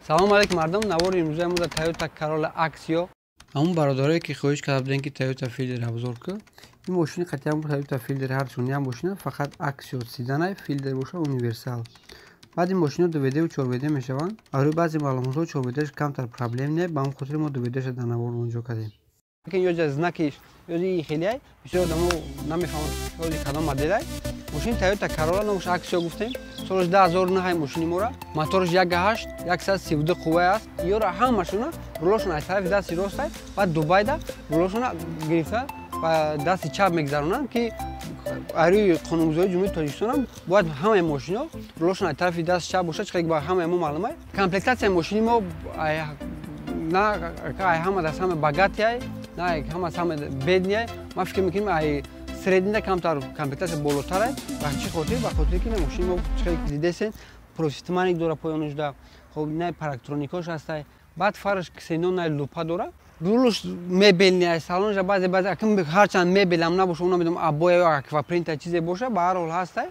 салом алейкум мардум. навори имрӯзаи мо дар Toyota Королла аксио. ҳамон бародарое ки хоҳиш карда буданд ки Toyota-филдер абзор кӯ. Ин мошини қатъиян Toyota-филдер ҳарчун ям мошина фақат аксио-филдер филдер боша универсал. Баъд ин мошина дуведеу чорведе мешаванд. Барои баъзе маълумотҳо чорведаш камтар проблем не, ба ҳамон хотир мо дуведаша дар навор онҷо кардем. Ёҷа знакиш ёди хелиай бисёр одамо намефаҳманд ёди кадом моделай. Мошини Toyota Королла номаш аксио гуфтем. Солаш 2009 мошини мора. Мотораш 1.8 132 қувваи аст. Ёра ҳамашона рулошон аз тарафи дасти рост аст. Баъд дубайда рулошона гирифта ба дасти чап мегзаронанд ки арӯи қонунгузории ҷумҳурии Тоҷикистон ҳам бояд ҳамаи мошино рулошон аз тарафи дасти чап бошад. чӣ ба ҳамаи мо маълум аст. Комплектатсияи мошини мо на ҳама даст ҳама богатияй на ҳама ҳама беднияй. Ман фикр мекунам ай среднида камтар комплектация болотарай. Ба чӣ хотир? Ба хотире ки мошини мо чӣ дидесен профитманик дора поёнушда. Хоб на парктроникош ҳастай. Баъд фарш ксенон на лупа дора. Рулуш мебелни ай салонша баъзе аким ҳарчанд мебелам набоша оно медам абоя ё аквапринта чизе боша ба ҳар ҳол ҳастай.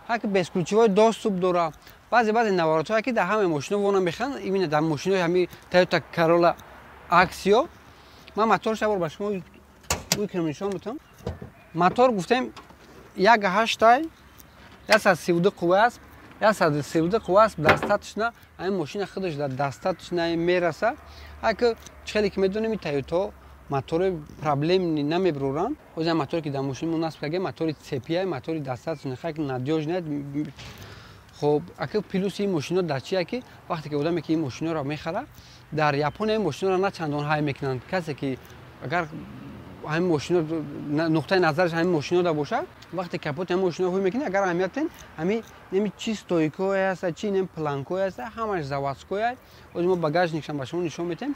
ҳак бесключевой доступ дора. баъзе наворотҳое ки дар ҳамаи мошино вона мехоҳанд именно дар мошинои ҳами Toyota Королла аксио. Ман моторша бор ба шумо нишон медиҳам. Мотор гуфтем 1.8 132 қувва аст. 132 қувва аст дастаточна. Ҳамин мошина худаш дар дастаточна мераса. ҳак чӣ ки медонем Toyota мотори проблеми намебуроранд. ҳозир мотори ки дар мошини мо насб кардем мотори цепия мотори дастаточна хак надёж не. خب اگه پلوس این ماشینا در چیه که وقتی که آدمی که این ماشینا را میخره در ژاپن این ماشینا را نه چندان های میکنند. کسی که اگر همین ماشینا نقطه نظرش همین ماشینا دا باشه وقتی کاپوت همین ماشینا هوی میکنه اگر اهمیت دین همین نمی چی استویکوی است چی نمی پلانکوی است همش زواسکوی است. از ما باگاژنیکشان با شما نشون میدیم.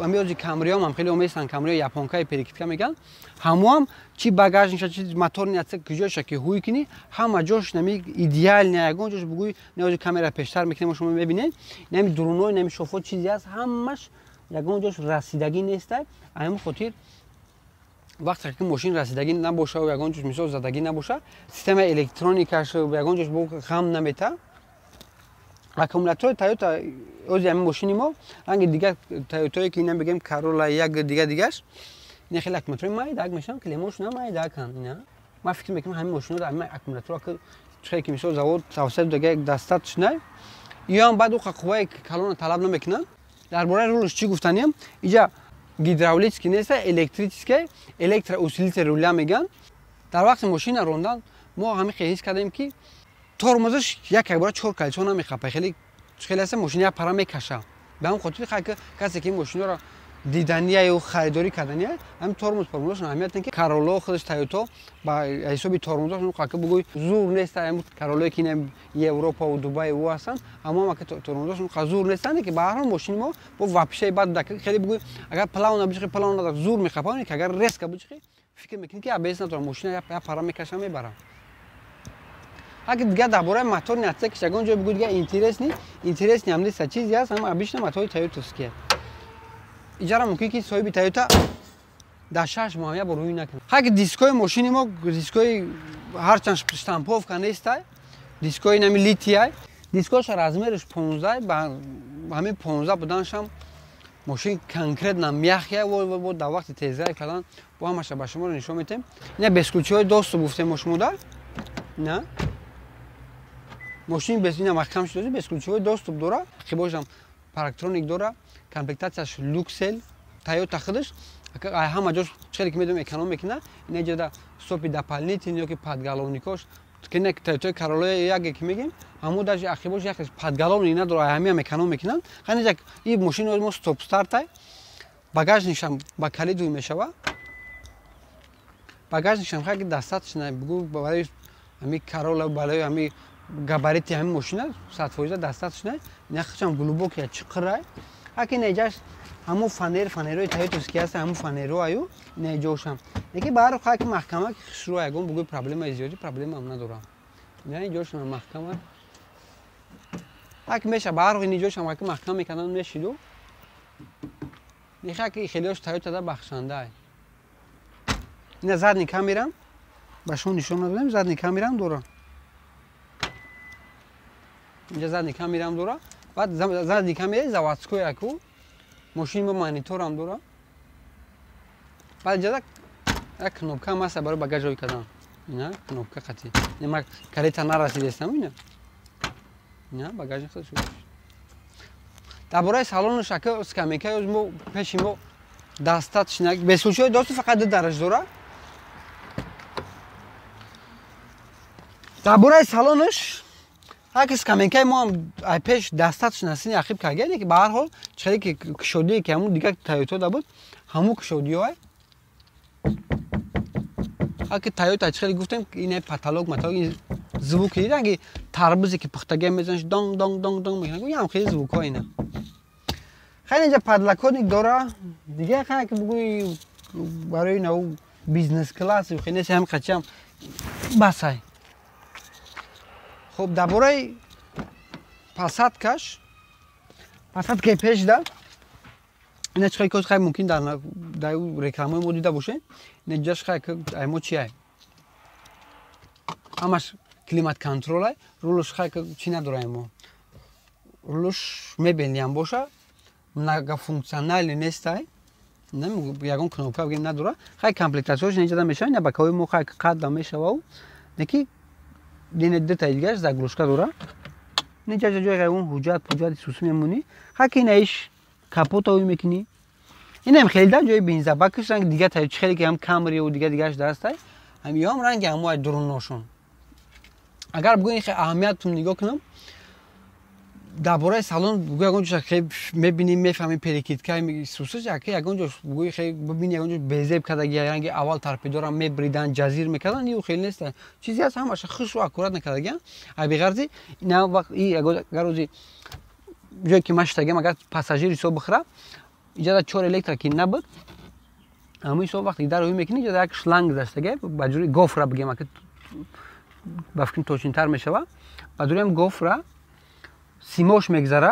همین کامریام هم خیلی اومیستن کامری یاپونکای پریکت میگن هم چی باگاژنیش چی موتور نیست کجاش که هوی کنی همه جاش نمی ایدئال نه یگان جاش بگوی نه کامera پیشتر میکنیم شما میبینید نمی درونای نمی شوفو چیزی است همش یگان جاش رسیدگی نیست. همین خاطر وقتی که ماشین رسیدگی نباشه و یگان جاش مثلا زدگی نباشه سیستم الکترونیکش و یگان جاش بو خام نمیته. اکومولاتور Toyota از همین ماشینی ما رنگ دیگه Toyota که اینا بگیم Corolla یک دیگهش نه خیلی اکومولاتور مایداگ میشن کلیموش نمایداگ کن نه. ما فکر میکنم همین ماشینا در همین اکومولاتور که چه که میشه زود توسط دیگه دستاتش نه یا هم بعد او قوه کلون طلب نمیکنن. درباره رولش چی گفتنیم اینجا گیدراولیکی نیست الکتریکی الکتر اوسیلیتر رولا میگن. در وقت ماشین راندن ما همین حس کردیم که ترمزش یک بار 4 کلچو نمیخوابه خیلی است ماشین یا پرا میکشه. به همون خاطر که کسی که ماشین را دیدنیه یا خریداری کردنیه هم ترمزش اهمیت داره که کاروللا خودش Toyota با حساب ترمزش اون که بگوی زور نیست هم کارولای که نه اروپا و دبی و هستن اما که ترمزش اون زور نیستند که به هر حال ماشین ما با واپشه بعد دکه خیلی بگوی اگر پلان نباشه پلان زور میخوابه که اگر ریسک باشه فکر میکنی که ابیس نداره ماشین یا پرا میکشه میبره. اگه دیگه درباره موتور نیست که شگون جو بگو دیگه اینترس نی هم نیست چیزی هست هم ابیش موتور Toyota است که اجاره ممکنه که صاحب Toyota در 6 ماه با روی نکنه. اگه دیسکوی ماشین ما دیسکوی هر چند شتامپوف کنه است دیسکوی نمی لیتیای دیسکوش رزمرش 15 با همین 15 بودنش هم ماشین کنکریت نمیخیه و در وقت تیزرای کردن با همش به شما نشون میدیم. نه بسکوچوی دوست گفتم شما دار نه ماشین بسیار محکم شده بسکوچوی دوست داره خیباش هم پارکترونیک داره کامپلکتاسیش لوکسل Toyota خودش همه جاش چیزی که میدونم اکونومیک نه اینجا دا سوپی دپالنیت یا که پادگالونیکوش که نه Toyota Corolla یکی که میگیم همون داش اخیباش یک پادگالون اینا داره همین اکونومیک نه خیلی یک این ماشین از ما استاپ استارت باگاژنیش هم با کلید میشوه باگاژنیش هم خیلی دستاتش نه بگو برای همین Corolla بالای همین گاباریتی همین ماشین 100% دستاتش نه نخشم گلوبوک یا چقره اگه نجاش همون فانیروی Toyota که هست همون فانیرو ایو نجاشم یکی بار خواهی که محکمه شروع اگه بگوی پرابلم زیادی پرابلم هم ندارم نه جاشم محکمه اگه میشه بار خواهی نجاشم اگه محکمه میکنن میشیدو میخواه که خیلیاش Toyota دا بخشنده این زد نکم میرم باشون نشون ندادم زد نکم میرم دورم اینجا زد نکم میرم دورا بعد زاد دیگه میاد заводской اکو ماشین با مانیتور هم داره. بعد جدا یک کنوبکه هم هست برای باگاژ روی کردن. اینا کنوبکه خطی. نمی‌ک کاریتا نرسیده است اینا. اینا باگاژ خودش. درباره سالن شکل اسکامیکه از ما پیشیم достаточно без случая دوست فقط درج داره. درباره سالنش هک اسکامیکه ما ای پیش достаточно سینی اخیب کردیم که به هر حال چیزی که کشودی که همون دیگه تایوتا دا بود همون کشودیای هک تایوتا چیزی گفتم این پاتالوگ متاگ звуки دیدن که تربوزی که پختگی میزنش دونگ دونگ دونگ دونگ میکنه یا هم خیلی звука اینا خیلی اینجا پادلاکونیک داره دیگه خیلی که بگوی برای نو بیزنس کلاس خیلی هم خچم بسای خب درباره پاسادکش پاسادکه پیش دا اینا چه کاری خیلی ممکن در رکلامای ما دیده باشه اینا جاش خیلی که ایمو چیه همش کلیمات کنترل رولش خیلی چی نداره ایمو رولش میبینیم باشه многофункциональный нестай нем ягон кнопка бигем надора хай комплектациёш неҷада мешавад я ба кави мо хай қадда мешавад неки дине детайлгаш заглушка дора неҷада ҷои гайвон ҳуҷҷат пуҷҷат сус мемонӣ хай ки наиш капота ӯй мекунӣ инам хеле да ҷои бензобакаш ранг дига тай хеле ки ҳам камри ӯ дига дигаш дастай ҳам ём ранги ҳамои дуруношон агар бигӯи хе аҳамиятум нигоҳ кунам درباره سالن بگو یکون جوش خیلی میبینیم میفهمیم پریکیدکای سوسش یکون جوش بگوی خیلی ببینی یکون جوش بیزیب کردگی رنگ اول ترپیدارم میبریدن جزیر میکردن یو خیلی نیست چیزی هست همش خوش و اکورات نکردگی ابی غرضی نه وقت این گروزی جایی که ماشتگیم اگر پاساژیر حساب بخره اینجا چهار الکتریکی نبود اما این وقتی در روی میکنی اینجا یک شلنگ داشتگی بجوری گفره بگیم که بافکن توچینتر میشه و بجوری هم گفره سیماش میگذره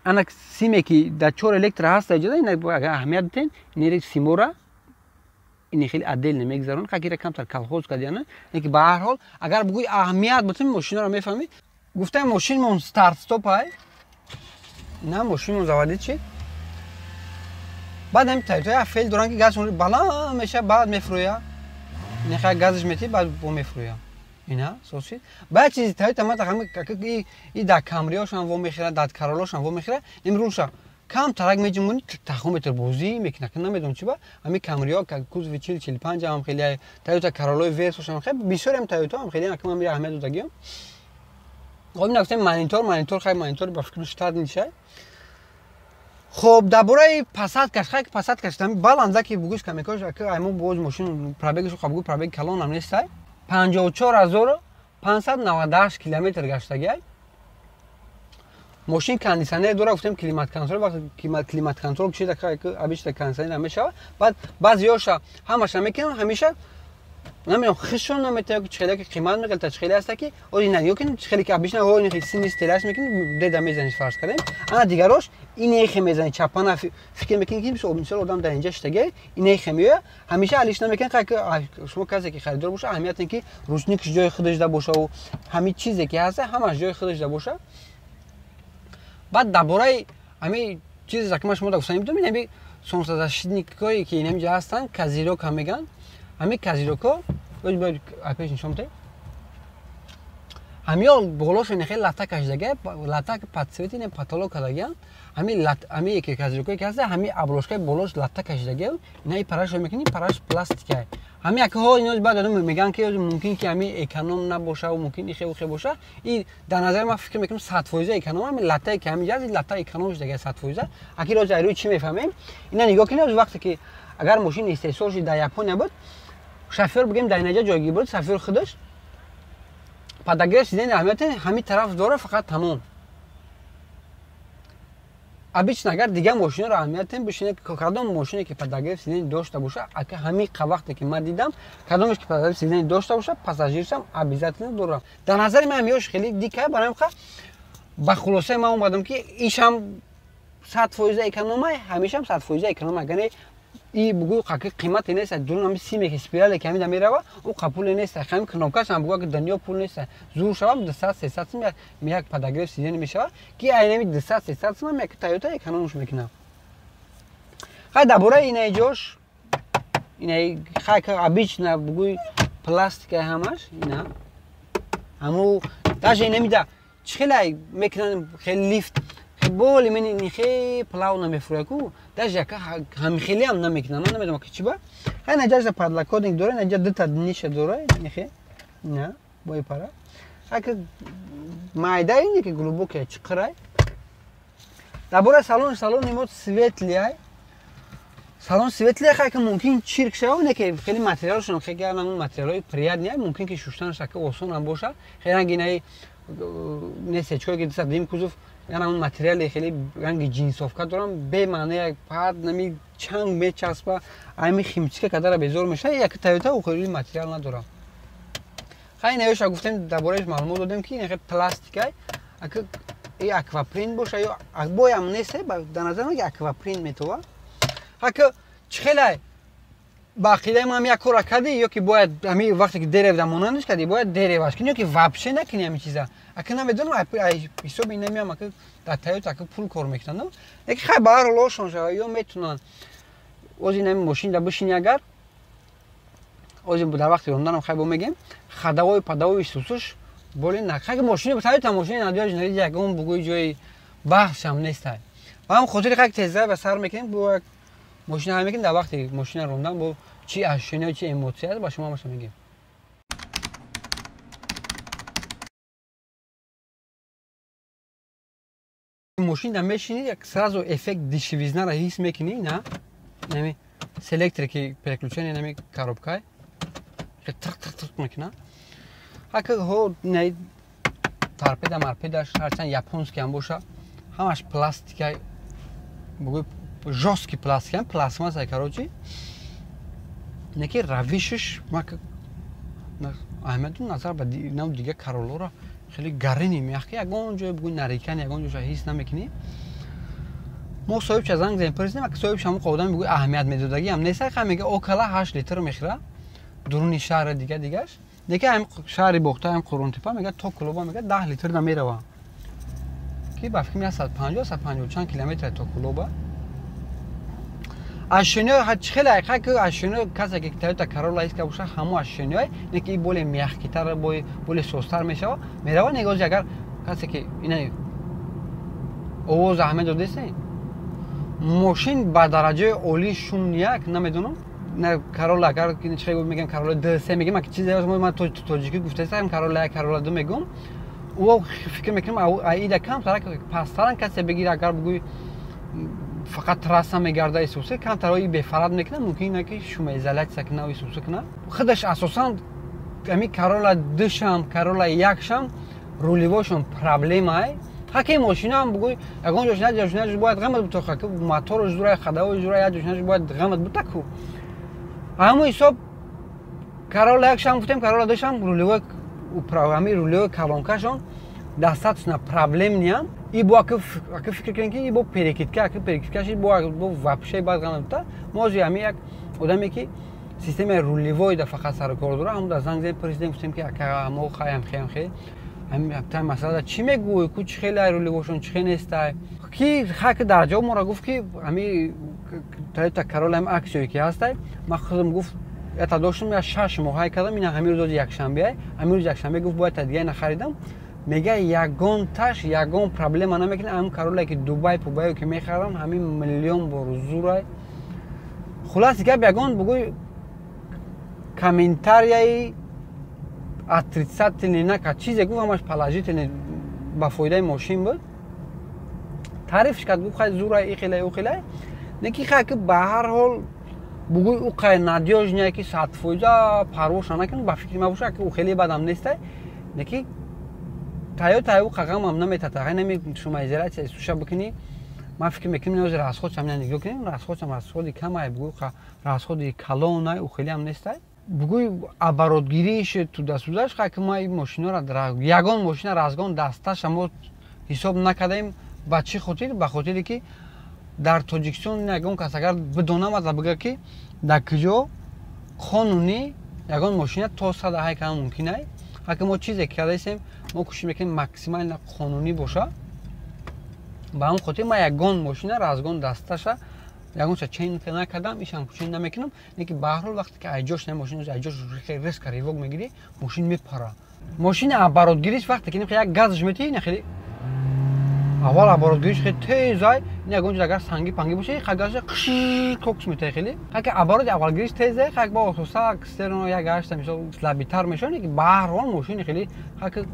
انا سیمی که در چهار الکتر هست اینجا این اگر اهمیت دین این سیمو را این خیلی عدل نمیگذارن خیلی کمتر کلخوز کردیانه اینکه به هر حال اگر بگوی اهمیت بتونی ماشین رو میفهمی گفتم ماشین مون استارت استاپ های نه ماشین مون زوادی چی بعد هم تایتای فیل دوران که گاز بالا میشه بعد میفرویا این خیلی گازش میتی بعد بو میفرویا اینا سوسید بعد چیزی تایت ما تقریبا که این در کامریاش هم و میخره در کارولاش هم و میخره امروزا کم ترک میجمونی تخمتر بوزی میکنه که نمیدونم چی با همین کامریا که کوز و 40 هم خیلی تایوتا کارولای ویرسوش هم خیلی بسیار هم تایوتا هم خیلی نکم هم اهمیت دادگیم خب نگفتم مانیتور خیلی مانیتور با فکر شتاد نیشه خب درباره پاسادکش خیلی پاسادکش تام بالانزا که بگوش کمیکاش که ایمون بوز ماشین پرابگش خب بگو پرابگ کلان هم نیست 54598 کیلومتر گشتگی ماشین کاندیشنر داره گفتم کلیمات کنترل وقتی کلیمات کنترل چیزی که ابیش کاندیشنر نمیشه بعد بعضیاش همش میکنن همیشه نمیدونم خشون نمیته چخیلی که قیمت میگل تا چخیلی هست که اولی نه که چخیلی که ابیش نه هو این سینی استلاش میکنه دید میزنیش فرض کردیم انا دیگراش این ایخ میزنی چپانا فکر میکنی که مثلا آدم در اینجا شتگه این ایخ میوه همیشه علیش نمیکنه که شما کسی که خریدار باشه اهمیت اینکه روشنیکش جای خودش ده باشه و همین چیزی که هست همش جای خودش ده باشه بعد درباره همین چیزی که ما شما گفتیم میدونید سونسازشنیکایی که اینجا هستن کازیروک هم میگن همین کازیروکا باید اپیش نشون بده همین بالاش نخیل لطه کشیده لطه که پاتسویتی نه پاتالو کردگی همین یکی کازیروکایی که هست همین ابروشکای بالاش لطه کشیده نه پراش میکنی پراش پلاستیکه همین که ها اینا بعد میگن که ممکن که همین اکونوم نباشه و ممکن این خیلی باشه این در نظر من فکر میکنم 100% اکونوم همین لطه که همین جاز لطه اکونومش دیگه 100% اگه راجع روی چی میفهمیم اینا نگاه کنید از وقتی که اگر ماشین استیسورش در ژاپن بود شافر بگیم در اینجا جایگیر بود شافر خودش پداگیر سیدن اهمیت همین طرف داره فقط تمام ابیچ نگر دیگه ماشین رو اهمیت بشینه که کدام ماشینی که پداگیر سیدن داشته باشه اگه همین وقتی که من دیدم کدامش که پداگیر سیدن داشته باشه پاساژیرش هم ابیزات نداره در نظر من میاش خیلی دیگه برام خب با خلاصه من اومدم که ایش هم 100% اکونومه همیشه هم 100% اکونومه یعنی ای بگو که قیمت نیست درون هم سیمی که اسپیرال کمی دمیره و او قبول نیست خیلی کنوکاش هم بگو که دنیا پول نیست زور شوام 200 300 میاد پداگیر سیزن میشه که اینمی 200 300 میاد که تایوتا کانونش میکنه خیلی درباره اینه جوش اینه خیلی که ابیچ نه بگوی پلاستیک همش اینا همو داش اینمیده چخیلی میکنن خیلی لیفت بولی من خیلی پلاو نمیفروشه کو داش یک هم خیلی هم نمیکنن من نمیدونم که چی با خیلی نجاز پادلا کدینگ داره نجاز دو تا نیش داره نخی نه بای پارا اگه مایده اینه که گلوبوکه چقدره درباره سالن نیمت سویتلیه سالن سویتلیه خیلی که ممکن چیرک شه اونه که خیلی متریالشون خیلی گرم اون متریالای پریاد نیست ممکن که شوشتنش که آسان هم باشه خیلی رنگینه نیست چون که دست دیم کوزوف یعنی اون متریال خیلی رنگ جینسوفکا دارم به معنی پاد نمی چنگ میچسبه امی خیمچیکه کدر به زور میشه یک تایوتا او خیلی متریال نداره خیلی نوشته گفتم دربارهش معلومات دادم که این خیلی پلاستیکه اگه این اکواپرین باشه یا بوی هم نیست در نظر من که اکواپرین میتوه اگه خیلی باقیده ما هم یک کار کردی یا که باید همین وقتی که دریو دمونانش کردی باید دریو واش کنی یا که وابشه نکنی همین چیزا اگه نمیدونم حساب این نمیام که در تایوتا که پول کار میکنن یک خیلی بار لوشون شده یا میتونن از این همین ماشین در بشینی اگر از این در وقتی روندن هم خیلی با میگیم خداوی پداوی سوسوش بولی نه خیلی ماشین به تایوتا ماشین ندیاج نرید یک اون بگوی جای بحث هم نیست و هم خاطر خیلی تیزه و سر میکنیم با ماشین هم میکنیم در وقتی ماشین روندن با چی اشینه و چی ایموتی هست با شما باشه میگیم ماشین در میشینی یک سراز و افکت دیشویزنه را حس میکنی نه نمی سلکتر که پرکلوچنی نمی کاروبکای که ترک ترک ترک میکنه اگه ها نه تارپیدا مارپیداش هرچند یاپونسکی هم باشه همش پلاستیکای بگوی жесткий пластик пластмасса короче неки равишиш мак аҳамияту назар ба нав дига короллора хеле гарини меяхки ягон ҷое бугӯи нарикани ягон ҷоша ҳис намекунӣ мо соҳибча занг зем пурсидем аки соҳиб шамо одами бугӯи аҳамият медодаги ам нест ха мега окала 8 литр мехӯра дуруни шаҳри дигаш неки ҳам шаҳри бохта ҳам қурунтепа мега то кулоба мега 10 литр намерава ки ба фикр меа 150 чанд километр то кулоба اشینای هر چه خیلی که اشینای کسی که تایوتا کاروللا است که باشه همه اشینای نکی بولی میخکیتر بولی سوستر میشه میره و نگاهی اگر کسی که اینه اوز اهمیت داده است ماشین با درجه عالی شون یک نمیدونم نه کاروللا اگر که چه میگم کاروللا دو سه میگم که چیزی از ما توجیکی گفته استم کاروللا یک کاروللا دو میگم او فکر میکنم ایده کم ترک پاستران کسی بگیره اگر بگوی فقط راسا میگرده ایسوسه کم ترایی به فراد میکنه ممکنه که شما ازالت سکنه و ایسوسه کنه خودش اساسا امی کاروللا دوشم کاروللا یکشم رولیواشون پرابلم های حکی ماشین هم بگوی اگه جوشنش باید غمت بتوخه که موتورش زوره خداوی زوره یا جوشنش باید غمت بتکو همون حساب کاروللا یکشم گفتم کاروللا دوشم رولیو پروگرامی رولیو کلانکاشون دستاتون پرابلم نیام ای با که فکر کنید که ای با پریکیتکاش ای با وابشه بعد غلطه موضوع همی یک آدمی که سیستم رولیوی در فقط سر کار داره همون در زنگ زدیم پرسیدیم گفتیم که همو خیم همین تا مسئله چی میگوی کو چه خیلی رولیوشون چه نیست کی خاک درجه ما را گفت که همین تایوتا کاروللا هم اکسیوی که هست ما خودم گفت تا داشتم یا 6 ماه کردم اینا همین روز یک شنبه گفت باید تا دیگه نخریدم میگه یگان تاش یگان پرابلم نمیکنه هم کاروللا که دوبای پوبایو که میخرم همین میلیون برزورای خلاص که یگان بگوی کامنتاریای отрицательный на چیزی گفت همش پلاژیت با فایده ماشین بود تعریفش کرد گفت خیلی زورای خیلی نکی خیلی که به هر حال بگوی او خیلی ندیاج نه که 100% پرواش نکنه با فکر ما باشه که او خیلی بدم نیست نکی تایوتا او قغم هم نمیتونه نمی شما ازالت استوشا بکنی ما فکر میکنم نوز راسخود هم نگاه کنیم راسخود کمه بگوی راسخود کلون او خیلی هم نیست بگوی ابرودگیریش تو دستوزش خیلی که ما این ماشین را در یگان ماشین را از گان دسته شما حساب نکردیم با چی خاطر به خاطری که дар Тоҷикистон ягон кас агар бидонамад бигӯяд ки дар куҷо қонунӣ ягон мошина то 100 км мумкин аст. Ҳаки мо чизе карда истем, мо кӯшиш мекунем максимально қонунӣ боша. Ба ҳамин хотир ман ягон мошина разгон дасташа ягонша чейн накардам, ишам чейн намекунам. Неки ба ҳар ҳол вақте ки айҷош мошина айҷош резко ревог мегирӣ, мошин мепара. Мошина оборотгириш вақте ки як газш метӣ, нахели аввал оборотгириш хеле тез ай, ягонҷа агар санги панги боша, як газш кокс метаи хеле. Ҳаки оборот аввалгириш тез ай, як ба ососа акстерно як гашта мисол слабитар мешавад, неки ба ҳар ҳол мошина хеле ҳаки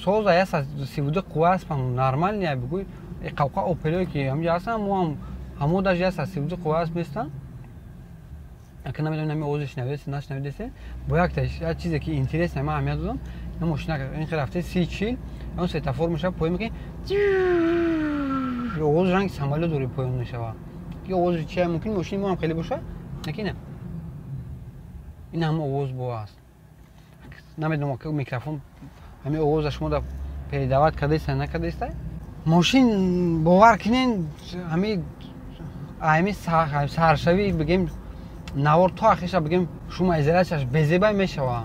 соз ай 32 қувва аст, нормал не бигӯй. Қавқа опело ки ҳамҷа ҳастан, мо ҳам ҳамо даже 32 қувва аст местан. Ҳаки намедонам нами овози шнавидест, нашнавидест. Бо як чизе ки интересно ман аҳамият додам, ин мошина ин хеле рафте 30-40, он светофор мешавад, поён мекунӣ, овози ранги самолёт дори поён мешавад. Ки овози чи мумкин мошини мо ҳам хеле боша, неки не. Ин ҳам овоз бо аст. Намедонам ки микрофон ҳамин овоза шумо передават кардаист, накардаист. Мошин бовар кунен ҳами саршавӣ бигем навор то ахиша бигем шумоизолясияш безебай мешава.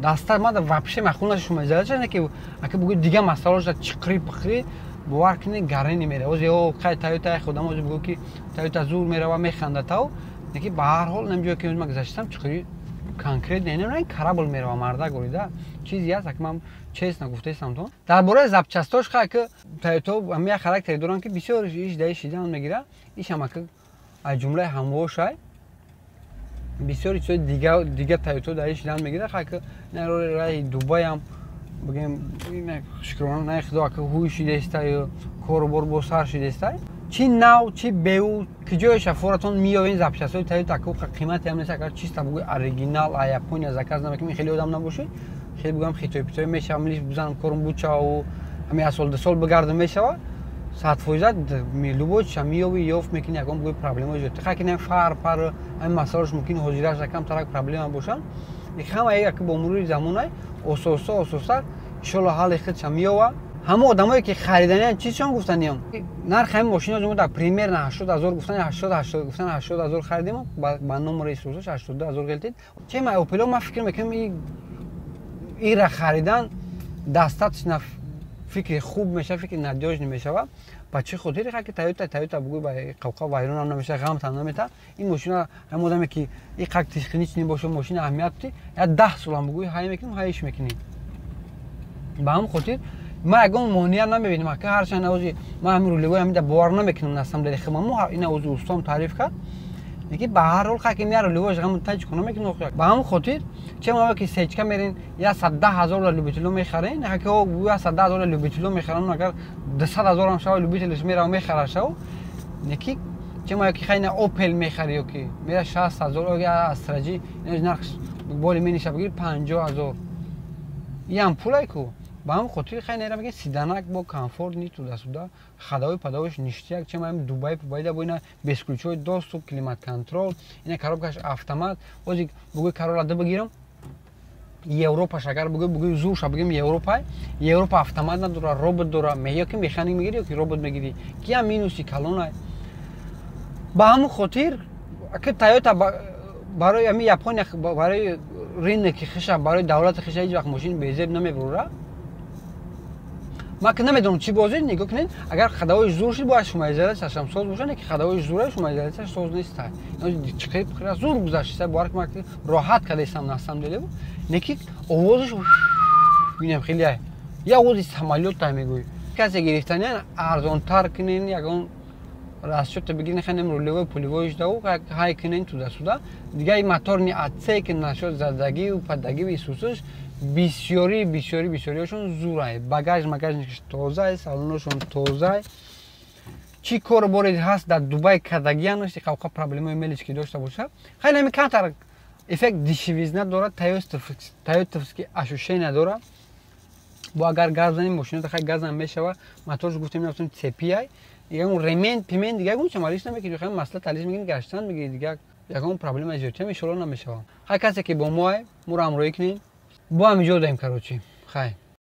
Даста мада вообще махунаш шумоизолясияш неки аки бигӯ дига масъалаша чиқри пиқри бовар кунен гаре немера. Оз ё қай Toyota худам оз бигӯ ки Toyota зур мерава механдатав, неки ба ҳар ҳол намҷое ки ман гузаштам чиқри конкрет не карабл мерава марда горида. Чизи аст ак ман честно гуфтаистам то. Дар бораи запчастош ки Toyota ҳам як характери доранд ки бисёр иш даи шидан мегира. Ишам ак аз ҷумлаи ҳамвошай. Бисёр чиzoи дига Toyota даи шидан мегира. Ки раи Дубай ҳам бигем шукрона худо ак ҳуй шидеста ё корубор бо сар шидеста. Чи нав, чи беу, ки ҷояша форатон миёвен запчастои Toyota ак қимати ҳам нест, агар чиста бигӯй оригинал а Япония заказ намекунем, хеле одам набошед. Хеле бигӯям хитой-питой мешавам, лифт бизанам корум бучаву ҳами аз сол до сол бигардам мешава. 100% любой чиша миёви ёфт мекунӣ, ягон бигӯй проблема ҷоид. Ҳаки не фар пар ҳамин масъалаш мумкин ҳозираш якам тарак проблема бошад. Ҳама як бо мурури замона ососа иншоалло ҳалли худша миёва. ҳама одамое ки харидани чизшон гуфтаниам нархи ҳамин мошина мо дар примерно 80000 гуфтани 80000 харидем, ба номери исросаш 82000 гелтид. Че ма опело ма фикр мекунам ира харидан достаточно фикри хуб меша, фикри надёжный мешава. Ба чӣ хотире ки Toyota бигӯй ба қавқа вайрон ҳам намеша, ғамтам намета. Ин мошина ҳам одаме ки ин қад тихнич небоша мошина аҳамият бути, я 10 сол ҳам бигӯй ҳай мекунем, ҳайш мекунем. Ба ҳамин хотир ма ягон монеа намебинам, ки ҳарчанд ози ма ҳамин рулевой ҳамида бовар намекунам насамдали хидмат. Ин ози устом таъриф кард. Неки ба ҳар ҳол ки мияро рулевойш ғамун таҷ кунам мекунам. Ба ҳамин хотир че ма ки сечка мерин я 110000 любитело мехарен, ки о 110000 любитело мехаран, агар 200000 ҳам шава любителш мерава мехара шав. Неки че ма ки хайна Opel мехари ё ки мера 60000 я Astra-ҷи нархш боли мениша бигир 50000. Ям пулай ку. Ба ҳамин хотир хайна ера мегӯяд сиданак бо комфорт ни туда-суда, хадавои падавош ништияк, че ма Дубай побайда бо ина бесключовой доступ, климат контрол, ина коробкаш автомат. Ози бигӯй Королла да бигирам, Европаш агар бигӯй зурша бигем Европа автомат надора, робот дора, ё ки механик мегири, ё ки робот мегири. Ки ям минуси калонай. Ба ҳамин хотир ки Toyota барои ҳамин Япония, барои ринки хиша, барои давлати хиша ҳеҷ вақт мошини безеб намебурора. Ма ки намедонам чӣ бозед, нигоҳ кунед, агар хадавоиш зур шуд, бояд шумоизолясияш ҳам соз боша, не ки хадавоиш зура шумоизолясияш соз нест. Чиқри пиқра зур гузашта, бо ҳар ки ма роҳат кардаистам насамделе, не ки овозаш бинем хеле ай. Я овози самолёта мегӯй. Касе гирифтани арзонтар кунен, ягон расчёта бигирен, ханем рулевой пулевоиш дау, ҳай кунен туда-суда. Дига ин моторни отсек нашод задагию, падагию исусуш бисёришон зурай. Багаж тоза, салоношон тоза. Чи кор боред ҳаст дар Дубай кардагианош, қавқа проблемаи мелиш ки дошта боша. Хайна ми кантар эффект дешевизна дорад, Toyota-фски ощущение дорад. Бо агар газ занем мошината хай газам мешава, моторш гуфтем нафтон цепиай. Ягон ремень, пимен дига ягон чамалиш намекунӣ, хай масъала талиш мегирӣ, гаштан мегирӣ, дига ягон проблема зиёдтар иншоалло намешава. Хай касе ки бо моа, моро ҳамроҳӣ кунед. Бо ҳамин ҷо даем карочи. Хай.